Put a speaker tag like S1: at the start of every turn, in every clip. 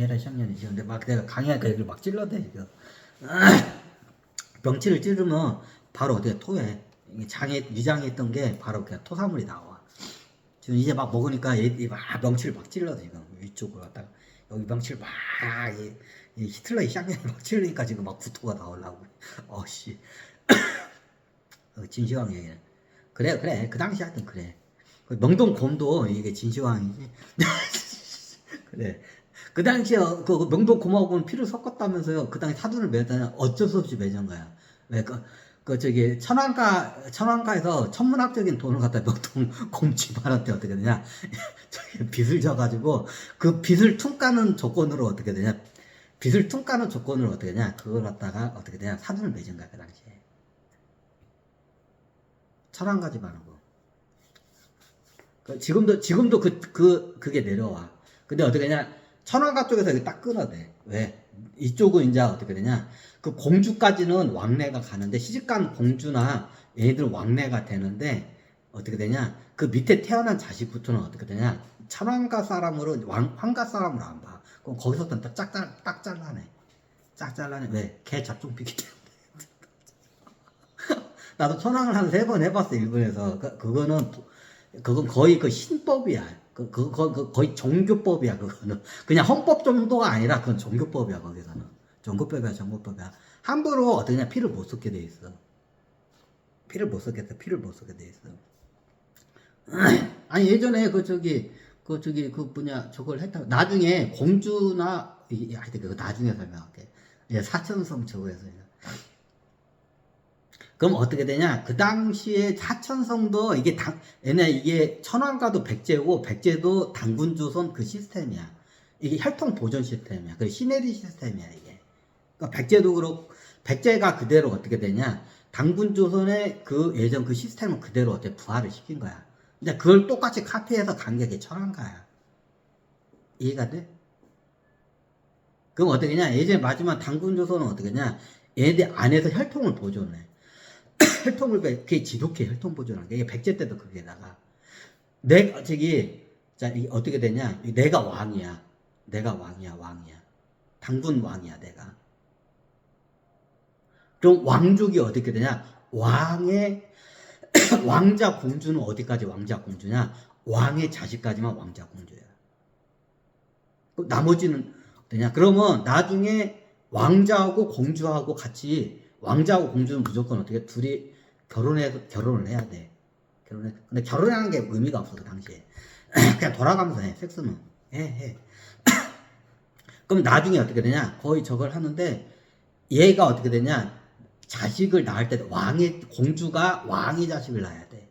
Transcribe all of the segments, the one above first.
S1: 해라 시학년이지. 근데 막 내가 강의하니까 여기를 막 찔러대 지금. 명치를 찌르면 바로 어떻게 토해. 이게 장에 위장했던 게 바로 그냥 토사물이 나와. 지금 이제 막 먹으니까 얘막 명치를 막 찔러 지금 위쪽으로 갔다가 여기 명치를 막 이 히틀러의 쌍년이 막 찔르니까 지금 막 구토가 나오려고. 어씨. 진시황 얘기는. 그래 그 당시 하여튼 그래. 그 명동곰도 이게 진시황이지. 그래. 그 당시에 그 명동곰하고는 피를 섞었다면서요. 그 당시 사돈을 맺었다냐. 어쩔 수 없이 맺은 거야. 왜 저기 천안가에서 천문학적인 돈을 갖다 명동곰 집안한테 어떻게 되냐. 저기 빚을 져가지고 그 빚을 퉁 까는 조건으로 어떻게 되냐. 빚을 퉁 까는 조건으로 어떻게 되냐. 그걸 갖다가 어떻게 되냐. 사돈을 맺은 거야 그 당시에. 천안가 집안하고. 지금도 그게 내려와. 근데 어떻게 되냐. 천안가 쪽에서 이렇게 딱 끊어대. 왜? 이쪽은 이제 어떻게 되냐. 그 공주까지는 왕래가 가는데, 시집간 공주나 얘네들 왕래가 되는데, 어떻게 되냐. 그 밑에 태어난 자식부터는 어떻게 되냐. 천안가 사람으로, 황가 사람으로 안 봐. 그럼 거기서부터 딱 잘라내. 짝 잘라내. 왜? 걔 잡종피기 때문에. 나도 천황을 한 3번 해봤어, 일본에서. 그건 거의 그 신법이야. 거의 종교법이야, 그거는. 그냥 헌법 정도가 아니라 그건 종교법이야, 거기서는. 종교법이야. 함부로 어떻게 피를 못 쏟게 돼 있어. 피를 못 쏟게 돼 있어. 아니, 예전에 저걸 했다. 나중에 공주나, 하여튼 그거 나중에 설명할게. 사천성 저거에서. 그럼 어떻게 되냐? 그 당시에 사천성도 이게 천황가도 백제고 백제도 당군조선 그 시스템이야. 이게 혈통 보존 시스템이야. 그 시내리 시스템이야 이게. 그러니까 백제도 그렇고 백제가 그대로 어떻게 되냐? 당군조선의 그 예전 그 시스템을 그대로 어떻게 부활을 시킨 거야. 근데 그걸 똑같이 카피해서 간 게 천황가야. 이해가 돼? 그럼 어떻게 냐? 예전에 마지막 당군조선은 어떻게 냐? 얘네들 안에서 혈통을 보존해. 혈통을 그게 지독해. 혈통 보존한 게. 이게 백제 때도 그게 나가. 어떻게 되냐? 내가 왕이야. 당군 왕이야, 내가. 그럼 왕족이 어떻게 되냐? 왕자 공주는 어디까지 왕자 공주냐? 왕의 자식까지만 왕자 공주야. 나머지는 어떠냐? 그러면 나중에 왕자하고 공주하고 같이, 왕자하고 공주는 무조건 어떻게 둘이 결혼을 해야 돼. 근데 결혼하는 게 의미가 없어, 그 당시에. 그냥 돌아가면서 해, 섹스는. 해. 그럼 나중에 어떻게 되냐? 거의 저걸 하는데, 얘가 어떻게 되냐? 자식을 낳을 때 공주가 왕의 자식을 낳아야 돼.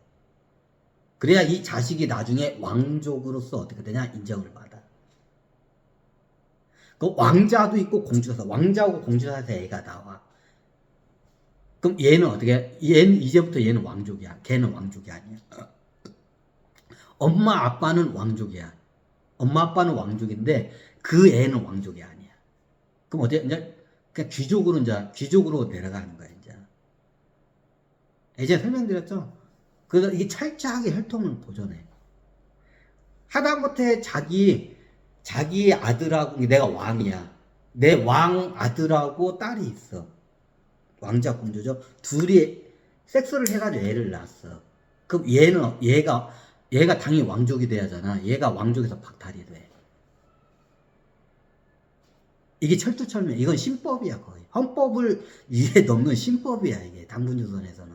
S1: 그래야 이 자식이 나중에 왕족으로서 어떻게 되냐? 인정을 받아. 그 왕자도 있고 공주사, 왕자하고 공주사에서 애가 나와. 그럼 이제부터 얘는 왕족이야. 걔는 왕족이 아니야. 엄마 아빠는 왕족이야. 엄마 아빠는 왕족인데 그 애는 왕족이 아니야. 그럼 이제 그냥 귀족으로 내려가는 거야, 이제. 예전에 설명드렸죠? 그래서 이게 철저하게 혈통을 보존해. 하다못해 자기 아들하고, 내가 왕이야. 내 왕 아들하고 딸이 있어. 왕자 공주죠. 둘이 섹스를 해가지고 애를 낳았어. 그럼 얘가 당연히 왕족이 돼야잖아. 얘가 왕족에서 박탈이 돼. 이게 철두철미. 이건 신법이야, 거의. 헌법을 위에 넘는 신법이야, 이게 당군조선에서는.